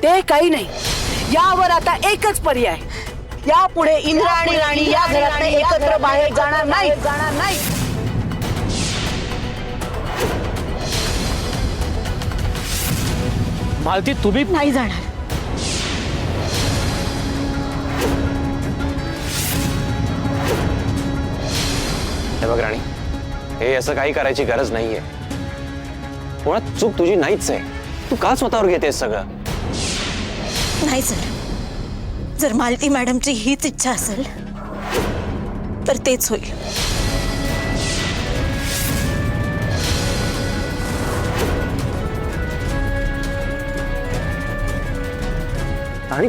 ते काही नाही, यावर आता एकच पर्याय, यापुढे इंद्रा आणि राणी या घरात एकत्र बाहेर जाणार नाही. मालती तुम्ही नाही जाणार. हे बघ राणी, हे असं काही करायची गरज नाहीये. मुळात चूक तुझी नाहीच आहे. तू का स्वतःवर घेतेस सगळं? नाही सर, जर मालती मॅडमची हीच इच्छा असेल तर तेच होईल. राणी,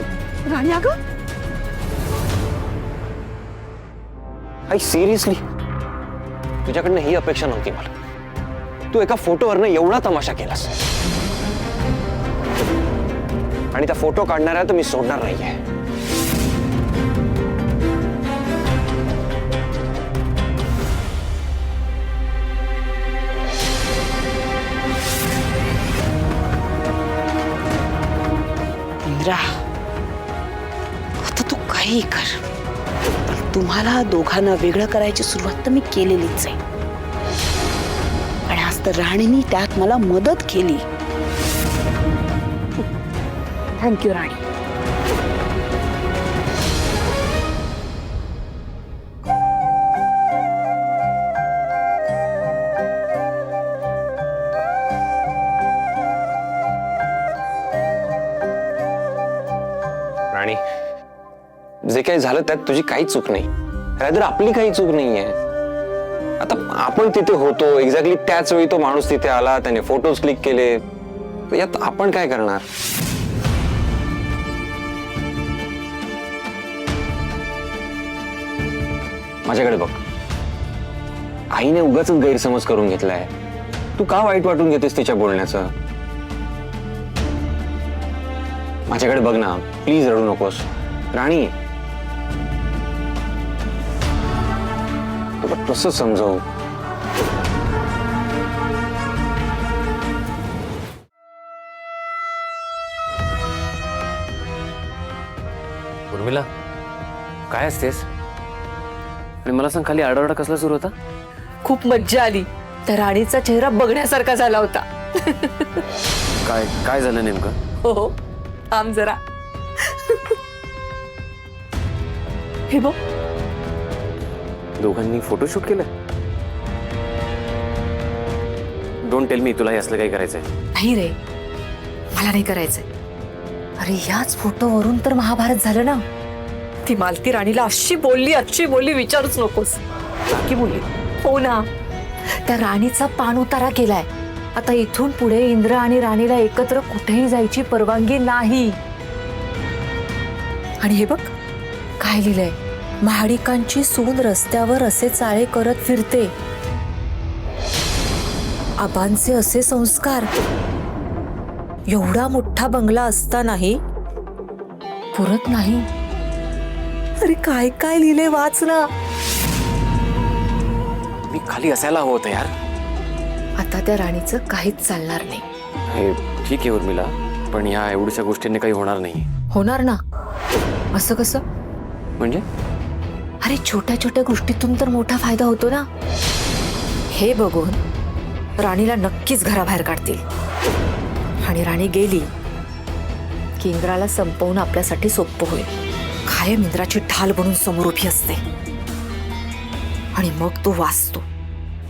राणी अगं, आई सिरियसली तुझ्याकडनं ही अपेक्षा नव्हती मला. तू एका फोटोवरनं एवढा तमाशा केलास आणि त्या फोटो काढणाऱ्या तर मी सोडणार नाहीये. इंद्रा, आता तू काही कर, पण तुम्हाला दोघांना वेगळं करायची सुरुवात तर मी केलेलीच आहे. आणि आज तर राणीने त्यात मला मदत केली. थँक्यू राणी. राणी, जे काही झालं त्यात तुझी काही चूक नाही, रादर आपली काही चूक नाहीये. आता आपण तिथे होतो, एक्झॅक्टली त्याच वेळी तो माणूस तिथे आला, त्याने फोटोज क्लिक केले, यात आपण काय करणार? माझ्याकडे बघ, आईने उगाच गैरसमज करून घेतलाय. तू का वाईट वाटून घेतेस तिच्या बोलण्याचं? माझ्याकडे बघ ना, प्लीज रडू नकोस. राणी, तुला कसं समजवू? उर्मिला, काय असतेस? आणि मला सांग, खाली आरडाओरडा कसला सुरू होता? खूप मज्जा आली. त्या राणीचा चेहरा बघण्यासारखा झाला होता. काय काय झालं नेमकं? हो, थांब जरा. हे बघ, दोघांनी फोटोशूट केलं? डोंट टेल मी, तुला हे असलं काही करायचंय? नाही रे, मला नाही करायचंय. अरे याच फोटोवरून तर महाभारत झालं ना. ती मालती राणीला अशी बोलली विचारूच नकोस. की बोलली? हो ना, त्या राणीचा पान उतारा केलाय. आता इथून पुढे इंद्र आणि राणीला एकत्र कुठेही जायची परवानगी नाही. आणि हे बघ काय लिहिलंय, महाडिकांची सून रस्त्यावर असे चाळे करत फिरते, आबांचे असे संस्कार. एवढा मोठा बंगला असतानाही पुरत नाही. अरे काय काय लिहिले, वाच ना. मी खाली असायला हवं होतं यार. आता त्या राणीचं काहीच चालणार नाही. हे ठीक आहे उर्मिला, पण या एवढ्याशा गोष्टींनी काही होणार नाही. होणार ना. असं कसं? म्हणजे? अरे छोट्या छोट्या गोष्टीतून तर मोठा फायदा होतो ना. हे बघून राणीला नक्कीच घराबाहेर काढतील. आणि राणी गेली की इंद्राला संपवून आपल्यासाठी सोपं होईल. कायम इंद्राची ढाल बनून समोर उभी असते आणि मग तो वाचतो.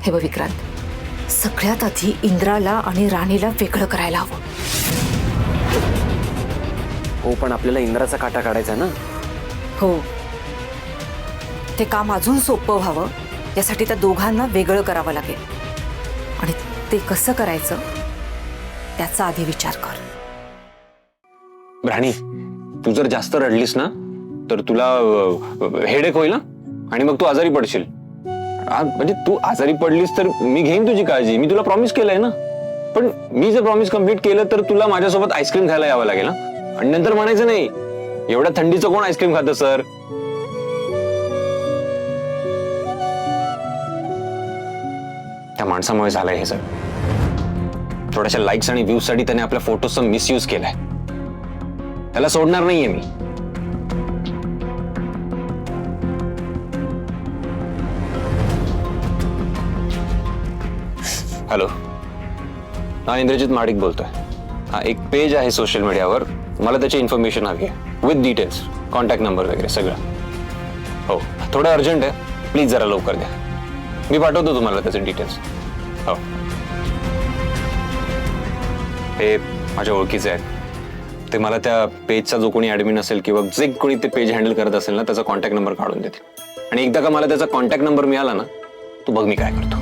हे बघ विक्रांत, सगळ्यात आधी इंद्राला आणि राणीला वेगळं करायला हवं. हो, पण आपल्याला इंद्राचा काटा काढायचा ना. हो, ते काम अजून सोपं व्हावं यासाठी त्या दोघांना वेगळं करावं लागेल. आणि ते कसं करायचं त्याचा आधी विचार कर. राणी, तू जर जास्त रडलीस ना तर तुला हेडेक होईल ना, आणि मग तू आजारी पडशील. म्हणजे तू आजारी पडलीस तर मी घेईन तुझी काळजी, मी तुला प्रॉमिस केलंय ना. पण मी जर प्रॉमिस कम्प्लीट केलं तर तुला माझ्यासोबत आईस्क्रीम खायला यावं लागेल ना. आणि नंतर म्हणायचं नाही, एवढ्या थंडीचं कोण आईस्क्रीम खातं सर? त्या माणसामुळे झालंय हे सर. थोड्याशा लाईक्स आणि व्ह्यूज साठी त्याने आपल्या फोटोजचा मिसयूज केलाय. त्याला सोडणार नाहीये मी. हॅलो, हा इंद्रजित महाडिक बोलतोय. हा एक पेज आहे सोशल मीडियावर, मला त्याची इन्फॉर्मेशन हवी आहे विथ डिटेल्स, कॉन्टॅक्ट नंबर वगैरे सगळं. हो, थोडं अर्जंट आहे, प्लीज जरा लवकर द्या. मी पाठवतो तुम्हाला त्याचे डिटेल्स. हो, हे माझ्या ओळखीचे आहेत. ते मला त्या पेजचा जो कोणी ऍडमिन असेल किंवा जे कोणी ते पेज हँडल करत असेल ना, त्याचा कॉन्टॅक्ट नंबर काढून देते. आणि एकदा का मला त्याचा कॉन्टॅक्ट नंबर मिळाला ना, तू बघ मी काय करतो.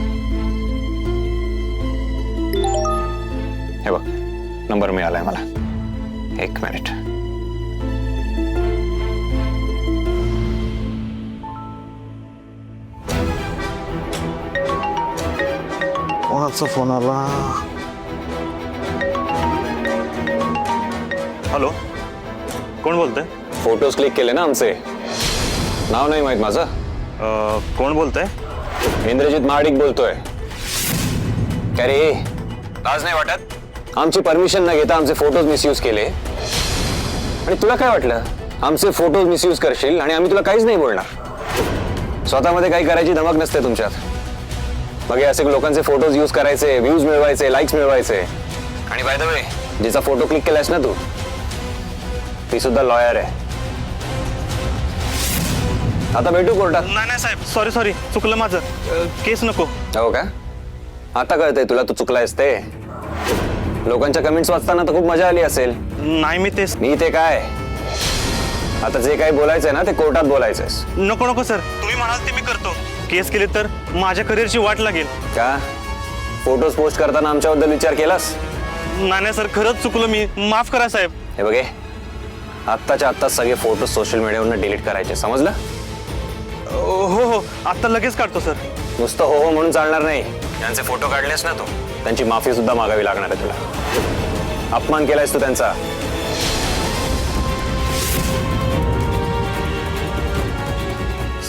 हे बघ, नंबर मिळालाय मला. एक मिनिट. कोणाचा फोन आला? हॅलो, कोण बोलतंय? फोटोज क्लिक केले ना आमचे. नाव नाही माहित माझं. कोण बोलतंय? इंद्रजित महाडिक बोलतोय. काय रे, लाज नाही वाटत? आमची परमिशन न घेता आमचे फोटोज मिसयूज केले आणि तुला काय वाटलं आमचे फोटोज मिसयूज करशील आणि आम्ही तुला काहीच नाही बोलणार? स्वतःमध्ये काही करायची धमक नसते तुमच्यात. मग हे असे लोकांचे फोटोज यूज करायचे, व्ह्यूज मिळवायचे, लाईक्स मिळवायचे. आणि बाय द वे, जिचा फोटो क्लिक केलायस ना तू, ती सुद्धा लॉयर आहे. आता भेटू कोर्टात. नाही साहेब, सॉरी चुकलं माझं. केस नको. हो का? आता कळतंय तुला तू चुकलायस ते. लोकांच्या कमेंट्स वाचताना तर खूप मजा आली असेल. नाही मी तेच. मी ते काय, आता जे काही बोलायचंय ना ते कोर्टात बोलायचंयस. नको सर, तुम्ही म्हणाल ते मी करतो. केस केले तर माझ्या करिअरची वाट लागेल. का फोटोज पोस्ट करताना आमच्याबद्दल विचार केलास? नाही सर, खरंच चुकलो मी. माफ करा साहेब. हे बघे, आत्ताच्या आत्ताच सगळे फोटो सोशल मीडियावरून डिलीट करायचे, समजलं? हो, आता लगेच काढतो सर. नुसतं हो म्हणून चालणार नाही. त्यांचे फोटो काढलेस ना तू, त्यांची माफी सुद्धा मागावी लागणार आहे तुला. अपमान केलायस तू त्यांचा.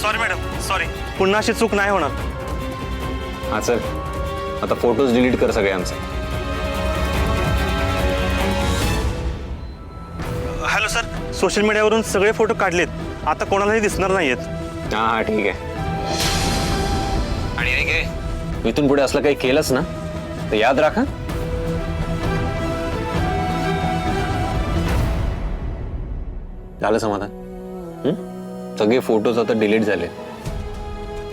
Sorry madam, sorry. पुन्हा अशी चूक नाही होणार. हा चल, आता फोटोज डिलीट कर सगळे आमचे. हॅलो सर, सोशल मीडियावरून सगळे फोटो काढलेत. आता कोणालाही दिसणार नाहीयेत. हा ठीक आहे. आणि हे घे, इथून पुढे असलं काही केलंच ना तर याद राखा, झालं समाधान. सगळे फोटोज आता डिलीट झाले,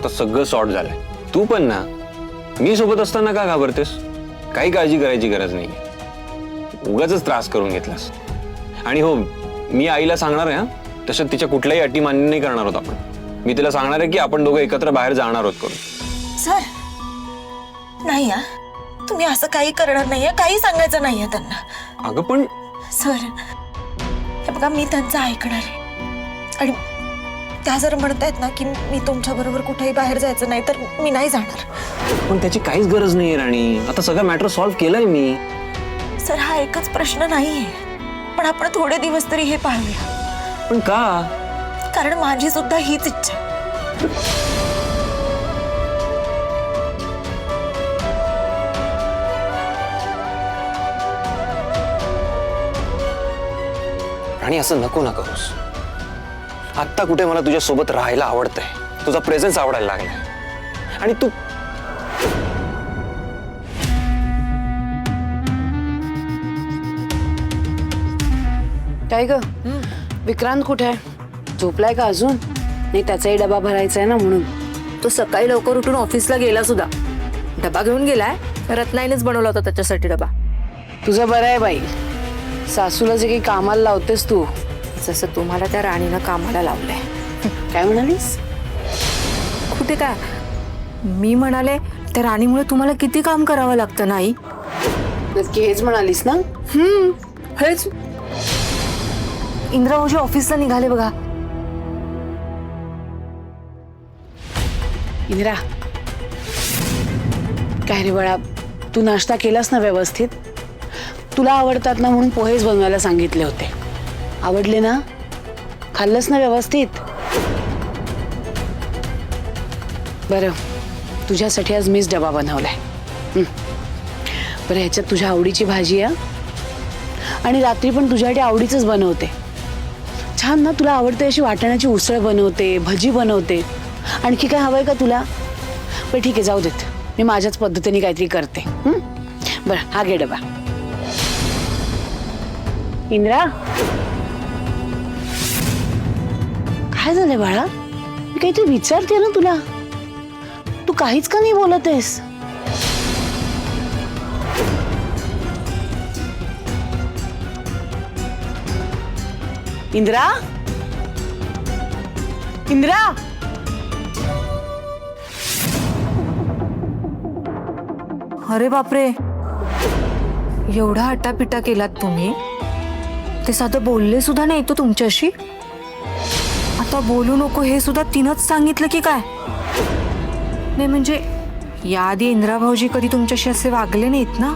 तर सगळं सॉर्ट झालंय. तू पण ना, मी सोबत असताना का घाबरतेस? काही काळजी करायची गरज नाही. उगाच त्रास करून घेतलास. आणि हो, मी आईला सांगणार आहे, तसं तिच्या कुठल्याही अटी मान्य नाही करणार आहोत आपण. मी तिला सांगणार आहे की आपण दोघं एकत्र बाहेर जाणार आहोत करून. सर, नाही तुम्ही असं काही करणार नाहीये, काही सांगायचं नाहीये त्यांना. अगं पण सर, हे बघा, मी त्यांचं ऐकणार आहे. आणि त्या जर म्हणतायत ना की मी तुमच्या बरोबर कुठेही बाहेर जायचं नाही, तर मी नाही जाणार. पण त्याची काहीच गरज नाहीये राणी. आता सगळं मॅटर सॉल्व्ह केलंय मी. सर, हा एकच प्रश्न नाहीये, पण आपण थोडे दिवस तरी हे पाळूया. पण का? कारण माझी सुद्धा हीच इच्छा आहे. राणी, असं नको ना करूस. आत्ता कुठे मला तुझ्या सोबत राहायला आवडतंय, तुझा प्रेझेन्स आवडायला लागलाय. आणि तू काय ग, विक्रांत कुठे आहे? झोपलाय का अजून? नाही, त्याचाही डबा भरायचा आहे ना म्हणून. तो सकाळी लवकर उठून ऑफिसला गेला सुद्धा. डबा घेऊन गेलाय. रत्नाईनेच बनवला होता त्याच्यासाठी डबा. तुझं बरं आहे बाई, सासूला जे काही कामाला लावतेस तू. जसं तुम्हाला त्या राणीनं कामाला लावलंय. काय म्हणालीस? कुठे काय, मी म्हणाले त्या राणीमुळे तुम्हाला किती काम करावं लागतं नाही? नक्की हेच म्हणालीस ना? हेच. इंद्राभाऊजी ऑफिसला निघाले बघा. इंदिरा, काय रे बाळा, तू नाश्ता केलास ना व्यवस्थित? तुला आवडतात ना म्हणून पोहेच बनवायला सांगितले होते. आवडले ना? खाल्लंस ना व्यवस्थित? बरं, तुझ्यासाठी आज मीच डबा बनवलाय. बरं, ह्याच्यात तुझ्या आवडीची भाजी आहे. आणि रात्री पण तुझ्यासाठी आवडीचंच बनवते. छान ना, तुला आवडते अशी वाटाण्याची उसळ बनवते, भजी बनवते. आणखी काय हवंय का तुला? पण ठीक आहे, जाऊ देत, मी माझ्याच पद्धतीने काहीतरी करते. बरं, हा घे डबा. इंद्रा, काय झालंय बाळा? मी काहीतरी विचारते ना तुला, तू काहीच का नाही बोलत आहेस? इंद्रा, इंद्रा, अरे बापरे, एवढा हटापिटा केलात तुम्ही, ते साधं बोलले सुद्धा नाही तो तुमच्याशी. आता बोलू नको हे सुद्धा तिनंच सांगितलं की काय? नाही म्हणजे याआधी इंद्रा भाऊजी कधी तुमच्याशी असे वागले नाहीत ना?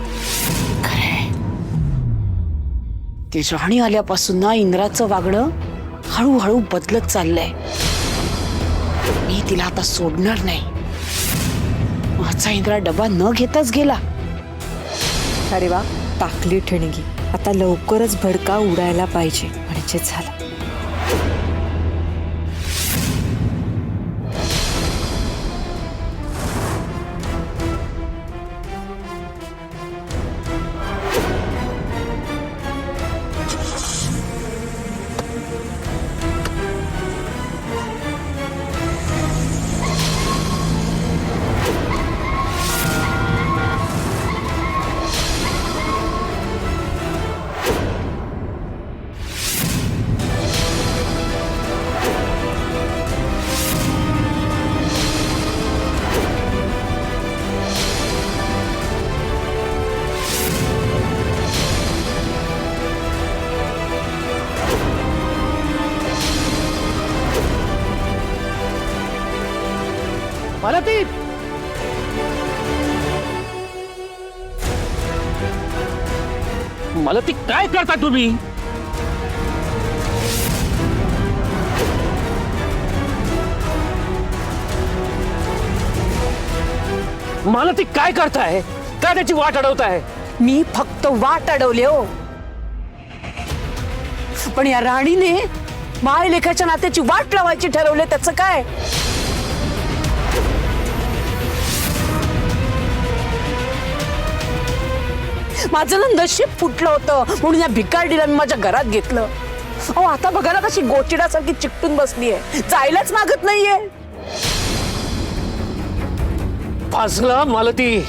ती राणी आल्यापासून ना इंद्राचं वागणं हळूहळू बदलत चाललंय. मी तिला आता सोडणार नाही. माझा इंद्रा डबा न घेताच गेला. अरे वा, टाकली ठिणगी. आता लवकरच भडका उडायला पाहिजे म्हणजे झालं. मालती, मालती, काय करता तुम्ही? मालती, काय करताय? काय त्याची वाट अडवताय? मी फक्त वाट अडवले हो, पण या राणीने माय लेखाच्या नात्याची वाट लावायची ठरवले. त्याचं काय? माझं ना नशीब फुटलं होतं म्हणून या भिकारडीला मी माझ्या घरात घेतलं. अहो, आता बघा ना कशी गोचिडासारखी चिकटून बसलीये, जायलाच मागत नाहीये. फासला मालती.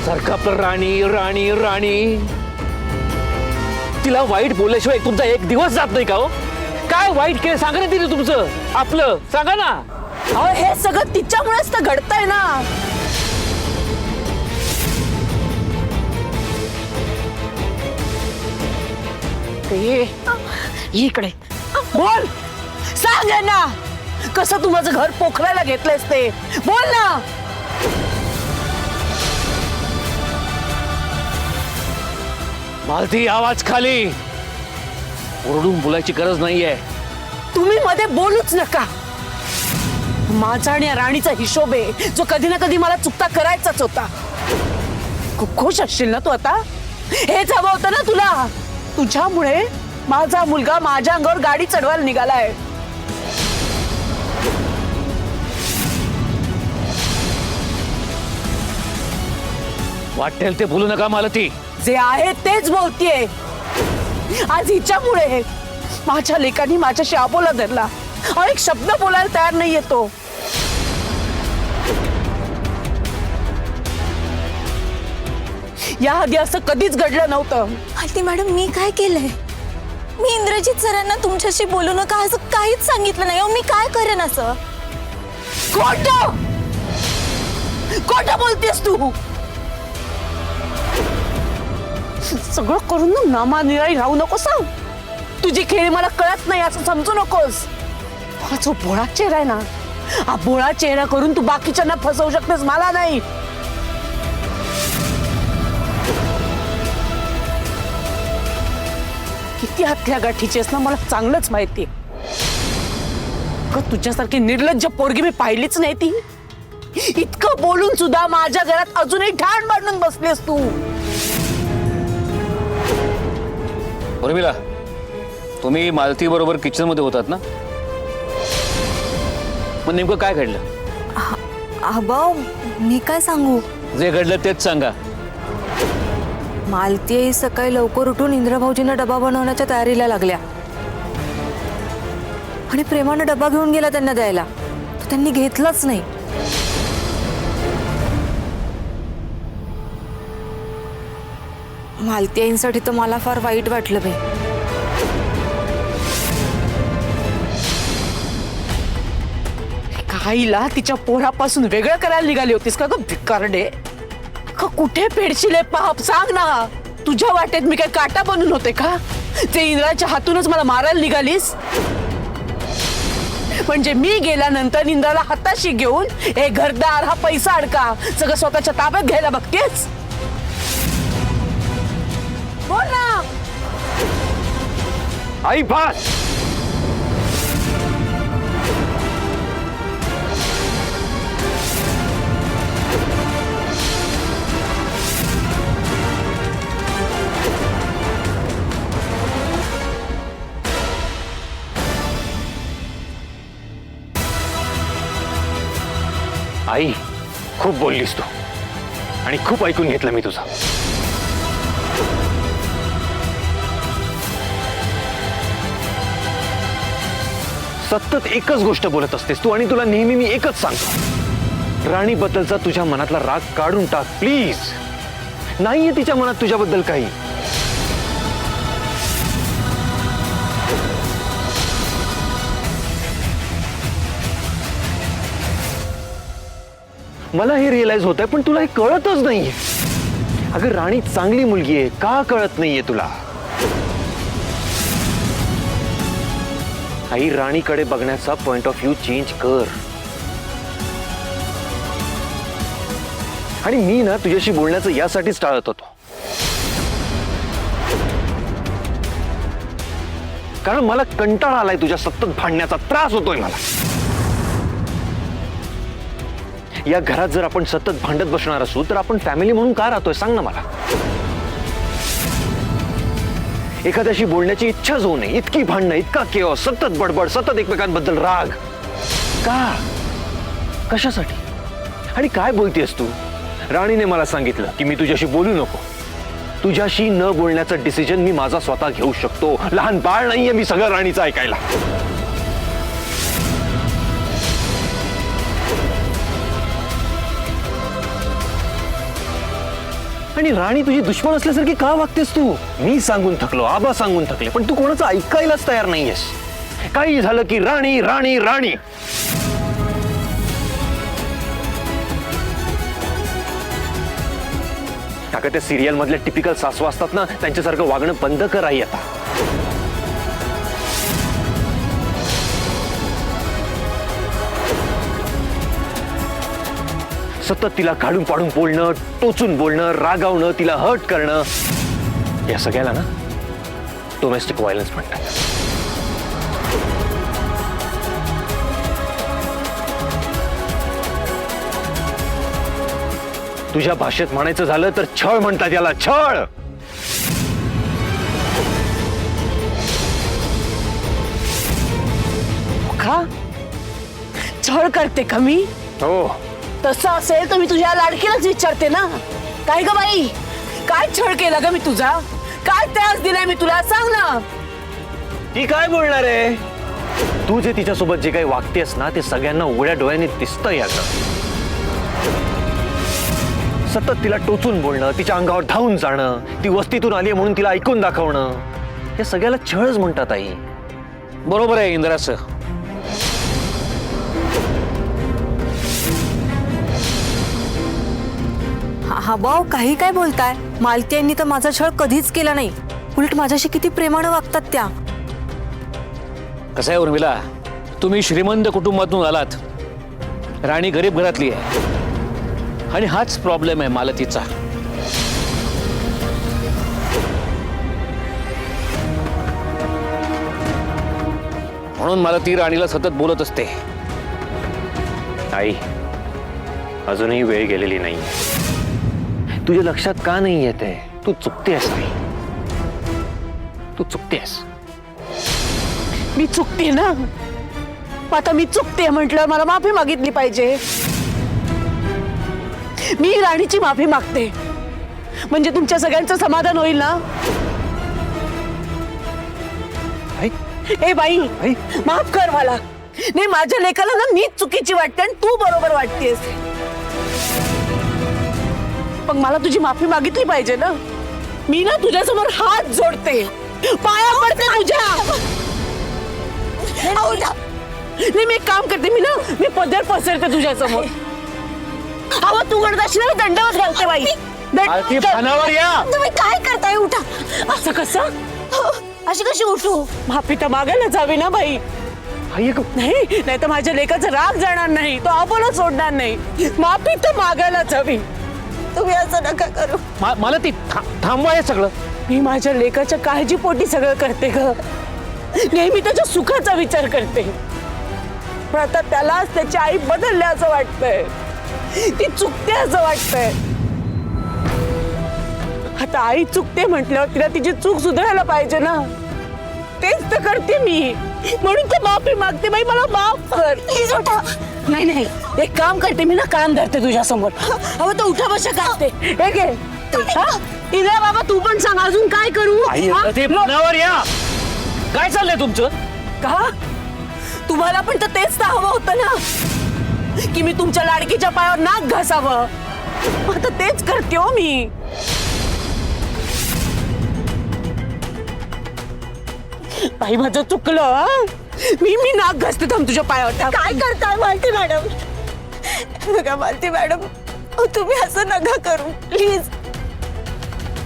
सारखं आपलं राणी राणी राणी. तिला वाईट बोलल्याशिवाय तुमचा एक दिवस जात नाही का हो? काय वाईट केलं सांगा ना तिने तुमचं, आपलं सांगा ना. अहो, हे सगळं तिच्यामुळेच तर घडतंय ना. इकडे बोल, सांग ना कसं तू माझं घर पोखरायला घेतलंयस ते बोल ना. मालती, आवाज खाली. ओरडून बोलायची गरज नाहीये. तुम्ही मध्ये बोलूच नका. माझा आणि या राणीचा हिशोब आहे जो कधी ना कधी मला चुकता करायचाच होता. खूप खुश असशील ना तू आता? हेच हवं होतं ना तुला. तुझ्यामुळे माझा मुलगा माझ्या अंगावर गाडी चढवायला निघालाय. वाटेल ते बोलू नका मालती. जे आहे तेच बोलतीये. आज हिच्यामुळे माझ्या लेकानी माझ्याशी आबोला धरला. एक शब्द बोलायला तयार नाहीये तो. याआधी असं कधीच घडलं नव्हतं. मालती मॅडम, मी काय केलंय? मी इंद्रजित सरांना तुमच्याशी बोलू नका असं काहीच सांगितलं नाही. मी काय करेन असं? खोटं खोटं बोलतेस तू. सगळं करून ना नामानिराळी राहू नकोस. तुझी खेळी मला कळत नाही असं समजू नकोस. हा जो भोळा चेहरा आहे ना, हा भोळा चेहरा करून तू बाकीच्यांना फसवू शकतेस, मला नाही. किती हत्या गाठीचेस ना मला चांगलंच माहितीये. तुझ्यासारखी निर्लज्ज पोरगी मी पाहिलीच नाही ती. इतकं बोलून सुद्धा माझ्या घरात अजूनही ठाण बांधून बसलीस तू. उर्मिला, तुम्ही मालती बरोबर किचन मध्ये होतात ना? मग नेमकं काय घडलं? आबा मी काय सांगू. जे घडलं तेच सांगा. मालती आई सकाळी लवकर उठून इंद्रभाऊजींना डबा बनवण्याच्या तयारीला लागल्या आणि प्रेमानं डबा घेऊन गेला त्यांना द्यायला. तर त्यांनी घेतलाच नाही. मालती आईंसाठी तर मला फार वाईट वाटलं बाई. काहीला तिच्या पोरापासून वेगळं करायला निघाली होतीस का ग भिकारडे? का कुठे पेडशिले पाप सांग ना. तुझ्या वाटेत मी काय काटा बनून होते का? ते इंद्राच्या हातूनच मला मारायला निघालीस. म्हणजे मी गेल्यानंतर इंद्राला हाताशी घेऊन हे घरदार हा पैसा अडका सगळं स्वतःच्या ताब्यात घ्यायला बघतेस. बोल ना. आई बस. आई, खूप बोललीस तू आणि खूप ऐकून घेतलं मी तुझं. सतत एकच गोष्ट बोलत असतेस तू आणि तुला नेहमी मी एकच सांगतो, राणी बद्दलचा तुझ्या मनातला राग काढून टाक प्लीज. नाहीये तिच्या मनात तुझ्याबद्दल काही. मला हे रिअलाइज होत आहे पण तुला हे कळतच नाहीये. अगं राणी चांगली मुलगी आहे, का कळत नाहीये तुला? आई, राणीकडे बघण्याचा पॉइंट ऑफ व्ह्यू चेंज कर. आणि मी ना तुझ्याशी बोलण्याचं यासाठीच टाळत होतो, कारण मला कंटाळा आलाय तुझ्या सतत भांडण्याचा. त्रास होतोय मला. या घरात जर आपण सतत भांडत बसणार असू तर आपण फॅमिली म्हणून का राहतोय सांग ना मला. एखाद्याशी बोलण्याची इच्छाच होऊ नये, इतकी भांडणं, इतका केओस, सतत बडबड, सतत एकमेकांबद्दल राग. का? कशासाठी? आणि काय बोलतेस तू? राणीने मला सांगितलं की मी तुझ्याशी बोलू नको. तुझ्याशी न बोलण्याचं डिसिजन मी माझा स्वतः घेऊ शकतो. लहान बाळ नाहीये मी सगळं राणीचं ऐकायला. आणि राणी तुझी दुश्मन असल्यासारखी का वागतेस तू? मी सांगून थकलो, आबा सांगून थकले, पण तू कोणाचं ऐकायलाच तयार नाहीयेस. काही झालं की राणी राणी राणी. काका, त्या सिरियल मधल्या टिपिकल सासू असतात ना, त्यांच्यासारखं वागणं बंद कर आई आता. सतत तिला काढून पाडून बोलणं, टोचून बोलणं, रागावणं, तिला हर्ट करणं, या सगळ्याला ना डोमेस्टिक व्हायलन्स म्हणतात. तुझ्या भाषेत म्हणायचं झालं तर छळ म्हणतात याला, छळ. का छळ करते का मी? हो. तसं असेल तर मी तुझ्या लाडकीलाच विचारते ना, काय ग बाई, काय छळ केला ग मी तुझा? काय त्रास दिलाय मी तुला? सांग ना. ती काय बोलणार आहे? तू जे तिच्यासोबत जे काही वागतेस ना, ते सगळ्यांना उघड्या डोळ्यांनी दिसतंय. सतत तिला टोचून बोलणं, तिच्या अंगावर धावून जाणं, ती वस्तीतून आली म्हणून तिला ऐकून दाखवणं, हे सगळ्याला छळच म्हणतात आई. बरोबर आहे इंद्राचं. हा भाऊ, काही काय बोलताय? मालती यांनी तर माझा छळ कधीच केला नाही. उलट माझ्याशी किती प्रेमानं वागतात त्या. कसं आहे उर्मिला, तुम्ही श्रीमंत कुटुंबातून आलात, राणी गरीब घरातली आहे, आणि हाच प्रॉब्लेम आहे मालतीचा. म्हणून मला ती राणीला सतत बोलत असते. आई, अजूनही वेळ गेलेली नाही. तुझ्या लक्षात का नाही येत आहे? तू चुकतेस आई, तू चुकतेस. मी चुकते ना. आता मी चुकते म्हटलं मला माफी मागितली पाहिजे. मी राणीची माफी मागते म्हणजे तुमच्या सगळ्यांचं समाधान होईल ना. आई, ए बाई, आई. माफ कर मला. नाही, माझ्या लेकाला ना मीच चुकीची वाटते आणि तू बरोबर वाटतेस. पण मला तुझी माफी मागितली पाहिजे ना. मी ना तुझ्यासमोर हात जोडते, पाया पडते तुझ्या. नाही, मी एक काम करते. मी पदर पसरते तुझ्यासमोर. अहो, तू गणदाशीला दंडवत घालते बाई. आरती पानावर या. तुम्ही काय करताय? उठा. असं कसं? अशी कशी उठू? माफी तर मागायलाच हवी ना बाई. आई नाही, नाही तर माझ्या लेकाचा राग जाणार नाही, तो अबोला सोडणार नाही. माफी तर मागायलाच हवी. तुम्ही असं नका करू. मला ती थांबवा हे सगळं. मी माझ्या लेकाच्या काळजीपोटी सगळं करते ग. नेहमी त्याच्या सुखाचा विचार करते. पण आता त्यालाच त्याची आई बदलले असं वाटतंय. ती चुकते असं वाटतंय. आता आई चुकते म्हटल्यावर तिला तिची चूक सुधारायला पाहिजे ना. तेच तर करते मी. म्हणून तर माफी मागते. बाई, मला माफ कर. प्लीज उठा. नाही नाही, एक काम करते. मी ना कान धरते तुझ्या समोर. अहो, तो उठा बशा काढते. हे घे. इला बाबा, तू पण सांग अजून काय करू. आई, हा? ते पानावर या. काय चाललंय तुमचं? का तुम्हाला पण तर तेच तर हवं होतं ना, की मी तुमच्या लाडकीच्या पायावर नाक घासावं. आता तेच करते हो मी. बाई, माझं चुकलं. हं? मी नाक घासते. थांब तुझ्या पायावर. काय करताय मालती मॅडम? बघा मालती मॅडम, तुम्ही असं नका करू प्लीज.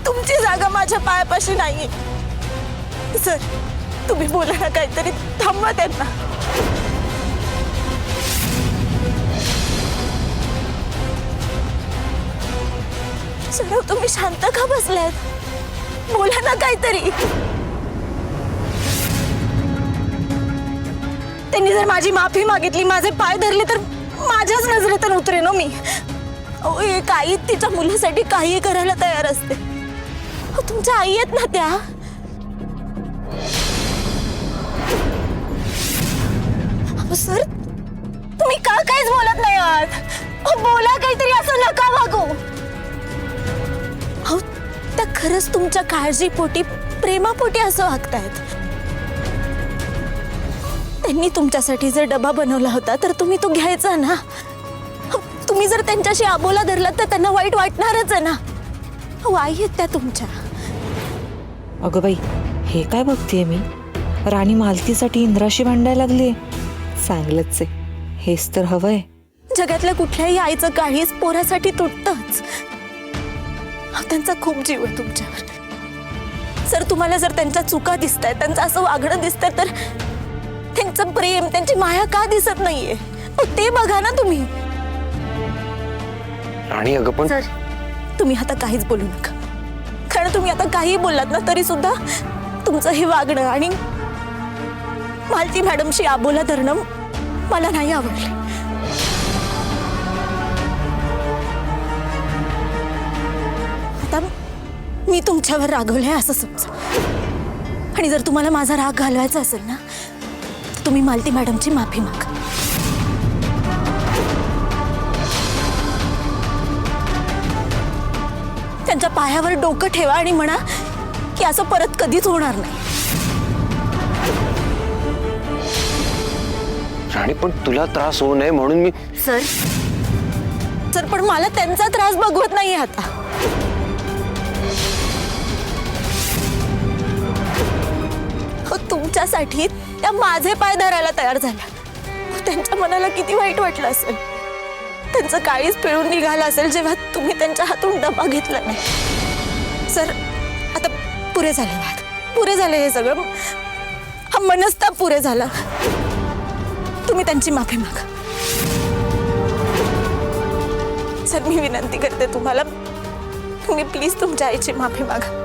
तुमची जागा माझ्या पायापाशी नाहीये. सर, तुम्ही बोला ना काहीतरी. थांबवा त्यांना. सर, तुम्ही शांत का बसलात? बोला ना काहीतरी. त्यांनी जर माझी माफी मागितली, माझे पाय धरले, तर माझ्याच नजरेतून उतरेन हो मी. अहो, एक आई तिच्या मुलासाठी काही करायला तयार असते. अहो, तुमच्या आई आहेत ना त्या. अहो, सर, तुम्ही का काहीच बोलत नाही आहात? अहो, बोला काहीतरी. असं नका वागू. अहो, त्या खरंच तुमच्या काळजीपोटी, प्रेमापोटी असं वागतायत. त्यांनी तुमच्यासाठी जर डबा बनवला होता तर तुम्ही तो घ्यायचा ना. तुम्ही जर त्यांच्याशी आबोला धरलात तर त्यांना वाईट वाटणारच आहे ना. आई आहेत त्या तुमच्या. अगं बाई, हे काय बघतेय मी? राणी मालतीसाठी इंद्राशी भांडायला लागली. चांगलंच आहे, हेच तर हवंय. जगातल्या कुठल्याही आईचं काळीच पोरासाठी तुटतंच. त्यांचा खूप जीव आहे तुमच्यावर. सर, तुम्हाला जर त्यांच्या चुका दिसतायत, त्यांचं असं वागणं दिसतंय, तर त्यांचं प्रेम, त्यांची माया का दिसत नाहीये? ते बघा ना तुम्ही. राणी, अगं पण सर, तुम्ही आता काहीच बोलू नका. कारण तुम्ही आता काही बोललात ना तरी सुद्धा तुमचं हे वागणं आणि मालती मॅडमशी आबोला धरणं मला नाही आवडले. आता मी तुमच्यावर रागवलंय असं समजा. आणि जर तुम्हाला माझा राग घालवायचा असेल ना, तर तुम्ही मालती मॅडमची माफी मागा. त्यांच्या पायावर डोकं ठेवा आणि म्हणा की असं परत कधीच होणार नाही. राणी, पण तुला त्रास होऊ नये म्हणून मी. सर, पण मला त्यांचा त्रास बघवत नाहीये आता. तुमच्यासाठी त्या माझे पाय धरायला तयार झाल्या. त्यांच्या मनाला किती वाईट वाटलं असेल. त्यांचं काळीच पिळून निघालं असेल जेव्हा तुम्ही त्यांच्या हातून डबा घेतला नाही. सर, आता पुरे झाले वाद, पुरे झाले हे सगळं. हा मनस्ताप पुरे झाला. तुम्ही त्यांची माफी मागा. सर, मी विनंती करते तुम्हाला, तुम्ही प्लीज तुमच्या आईची माफी मागा.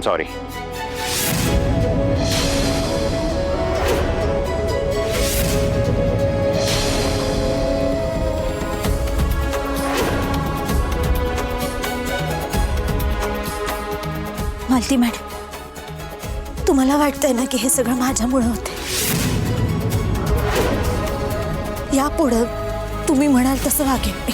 सॉरी. मालती मॅडम, तुम्हाला वाटतंय ना की हे सगळं माझ्यामुळे होते. यापुढं तुम्ही म्हणाल तसं वागेन मी.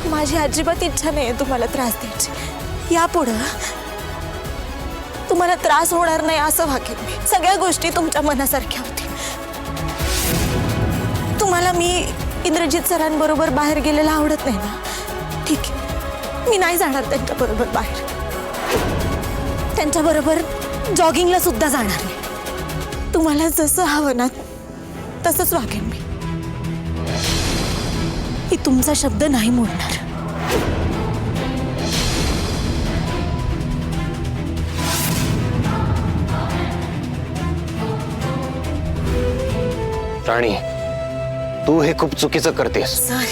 माझी अजिबात इच्छा नाही तुम्हाला त्रास द्यायची. यापुढं तुम्हाला त्रास होणार नाही असं वागेन मी. सगळ्या गोष्टी तुमच्या मनासारख्या होतील. तुम्हाला मी इंद्रजित सरांबरोबर बाहेर गेलेला आवडत नाही ना? ठीक आहे, मी नाही जाणार त्यांच्याबरोबर बाहेर. त्यांच्याबरोबर जॉगिंगला सुद्धा जाणार नाही. तुम्हाला जसं हवं ना तसंच वागेन मी. मी तुमचा शब्द नाही मोडणार. राणी, तू हे खूप चुकीचं करतेस. सर,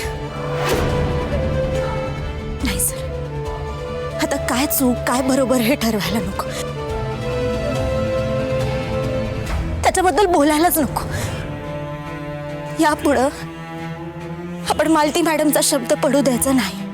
नाही सर, आता काय चूक काय बरोबर हे ठरवायला नको. त्याच्याबद्दल बोलायलाच नको. यापुढं आपण मालती मॅडमचा शब्द पडू द्यायचा नाही.